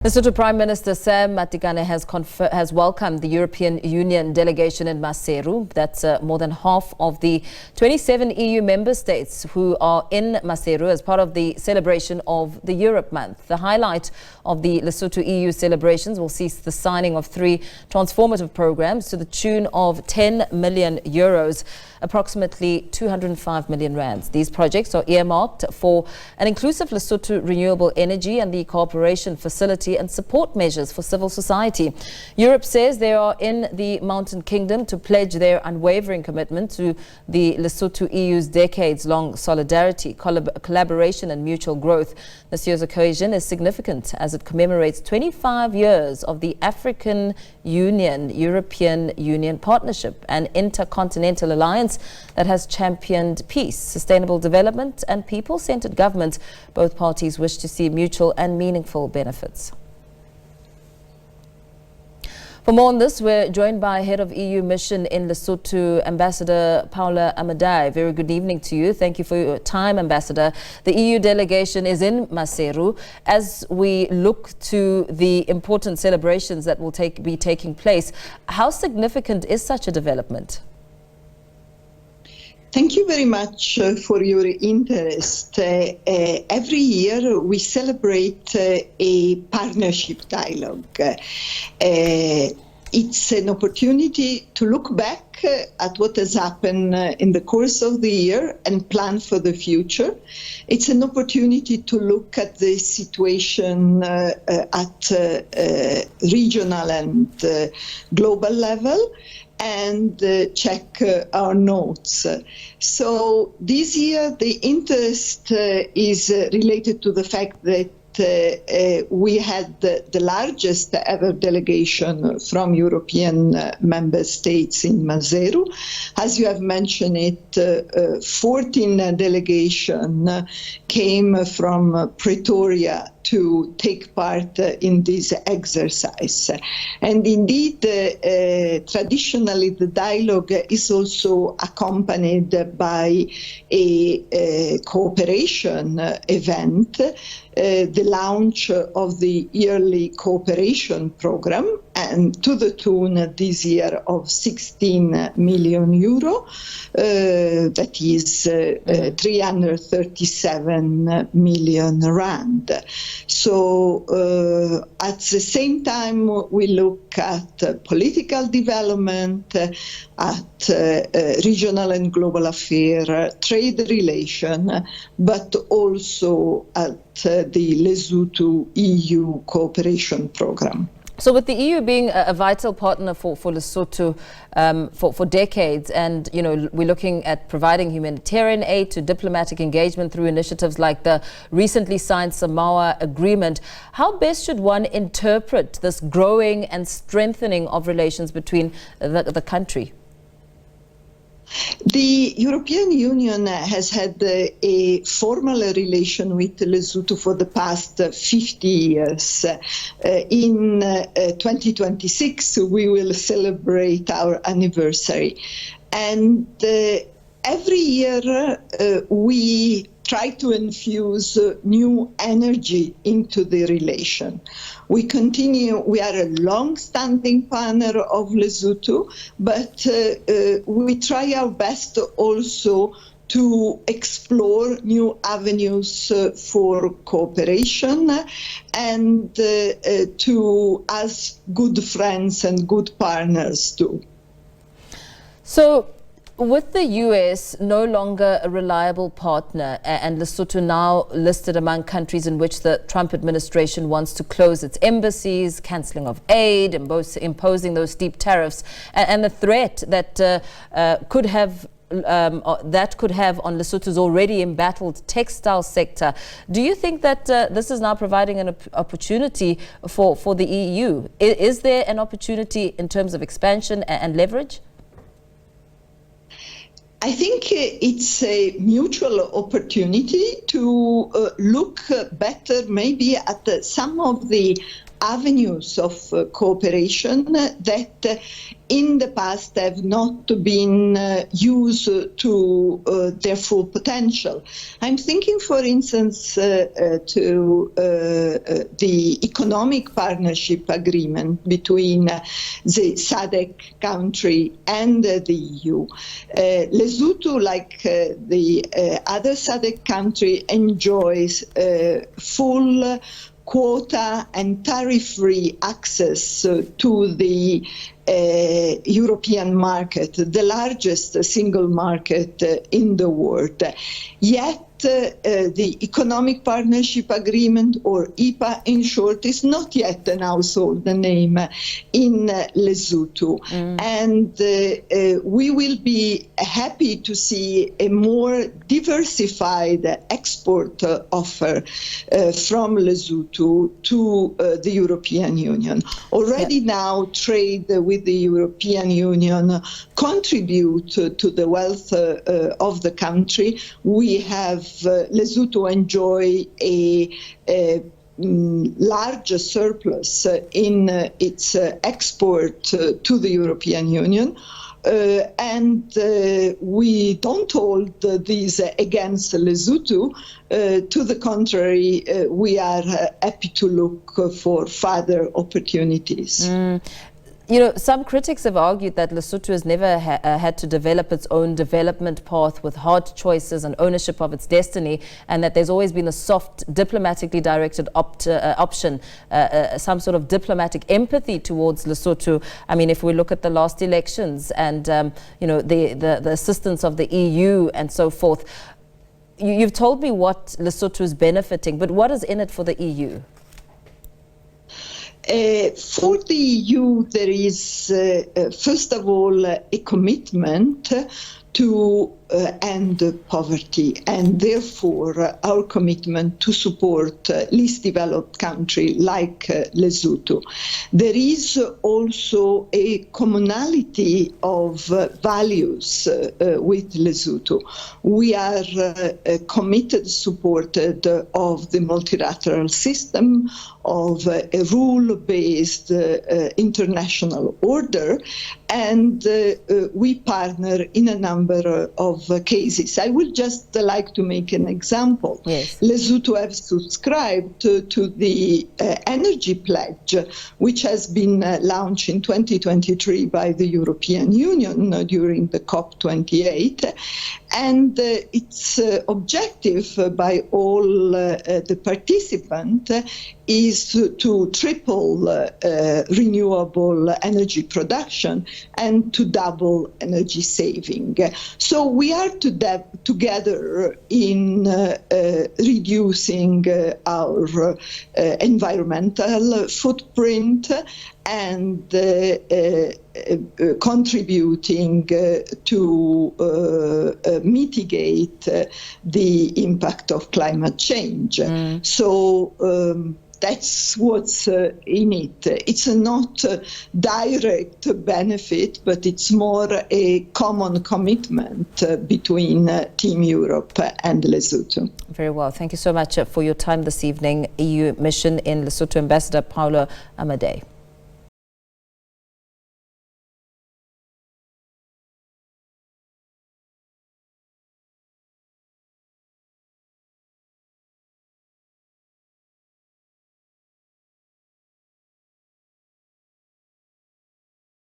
Lesotho Prime Minister Matekane has welcomed the European Union delegation in Maseru. That's more than half of the 27 EU member states who are in Maseru as part of the celebration of the Europe Month. The highlight of the Lesotho EU celebrations will see the signing of 3 transformative programs to the tune of 10 million euros, approximately 205 million rands. These projects are earmarked for an inclusive Lesotho renewable energy and the cooperation facility and support measures for civil society. Europe says they are in the Mountain Kingdom to pledge their unwavering commitment to the Lesotho EU's decades-long solidarity, collaboration and mutual growth. This year's occasion is significant as it commemorates 25 years of the African Union-European Union Partnership, an intercontinental alliance that has championed peace, sustainable development and people-centered government. Both parties wish to see mutual and meaningful benefits. For more on this, we're joined by Head of EU Mission in Lesotho, Ambassador Paola Amadei. Very good evening to you. Thank you for your time, Ambassador. The EU delegation is in Maseru. As we look to the important celebrations that will be taking place, how significant is such a development? Thank you very much for your interest. Every year we celebrate a partnership dialogue. It's an opportunity to look back at what has happened in the course of the year and plan for the future. It's an opportunity to look at the situation at regional and global level and check our notes. So this year the interest is related to the fact that we had the largest ever delegation from European member states in Maseru. As you have mentioned it, 14 delegations came from Pretoria to take part in this exercise. And indeed, traditionally, the dialogue is also accompanied by a cooperation event, the launch of the yearly cooperation program, and to the tune this year of 16 million euro, that is 337 million rand. So at the same time, we look at political development, at regional and global affairs, trade relation, but also at the Lesotho EU cooperation program. So with the EU being a vital partner for Lesotho for decades, and we're looking at providing humanitarian aid to diplomatic engagement through initiatives like the recently signed Samoa Agreement, how best should one interpret this growing and strengthening of relations between the country? The European Union has had a formal relation with Lesotho for the past 50 years. In 2026, we will celebrate our anniversary. And every year, we try to infuse new energy into the relation. We are a long-standing partner of Lesotho, but we try our best also to explore new avenues for cooperation and to as good friends and good partners too. So, with the US no longer a reliable partner and Lesotho now listed among countries in which the Trump administration wants to close its embassies, cancelling of aid, imposing those steep tariffs, and the threat that could have on Lesotho's already embattled textile sector, do you think that this is now providing an opportunity for the EU? Is there an opportunity in terms of expansion and leverage? I think it's a mutual opportunity to look better maybe at some of the avenues of cooperation that in the past have not been used to their full potential. I'm thinking, for instance, to the economic partnership agreement between the SADC country and the EU. Lesotho, like the other SADC country, enjoys full quota and tariff-free access to the European market, the largest single market in the world. Yet, the Economic Partnership Agreement, or EPA in short, is not yet an household name in Lesotho. And we will be happy to see a more diversified export offer from Lesotho to the European Union. Already now, trade with the European Union contribute to the wealth of the country. We have Lesotho enjoy a large surplus in its export to the European Union. And we don't hold these against Lesotho. To the contrary, we are happy to look for further opportunities. You know, some critics have argued that Lesotho has never had to develop its own development path with hard choices and ownership of its destiny, and that there's always been a soft, diplomatically directed option, some sort of diplomatic empathy towards Lesotho. I mean, if we look at the last elections and, you know, the assistance of the EU and so forth, you've told me what Lesotho is benefiting, but what is in it for the EU? For the EU, there is, first of all, a commitment to end poverty, and therefore our commitment to support least developed country like Lesotho. There is also a commonality of values with Lesotho. We are committed, supported of the multilateral system, of a rule-based international order, and we partner in a number of cases. I would just like to make an example. Yes. Lesotho has subscribed to the energy pledge, which has been launched in 2023 by the European Union during the COP28. And its objective by all the participants is to triple renewable energy production and to double energy saving. So we are together in reducing our environmental footprint and contributing to mitigate the impact of climate change. So that's what's in it. It's not a direct benefit, but it's more a common commitment between Team Europe and Lesotho. Very well. Thank you so much for your time this evening. EU mission in Lesotho Ambassador Paola Amadei.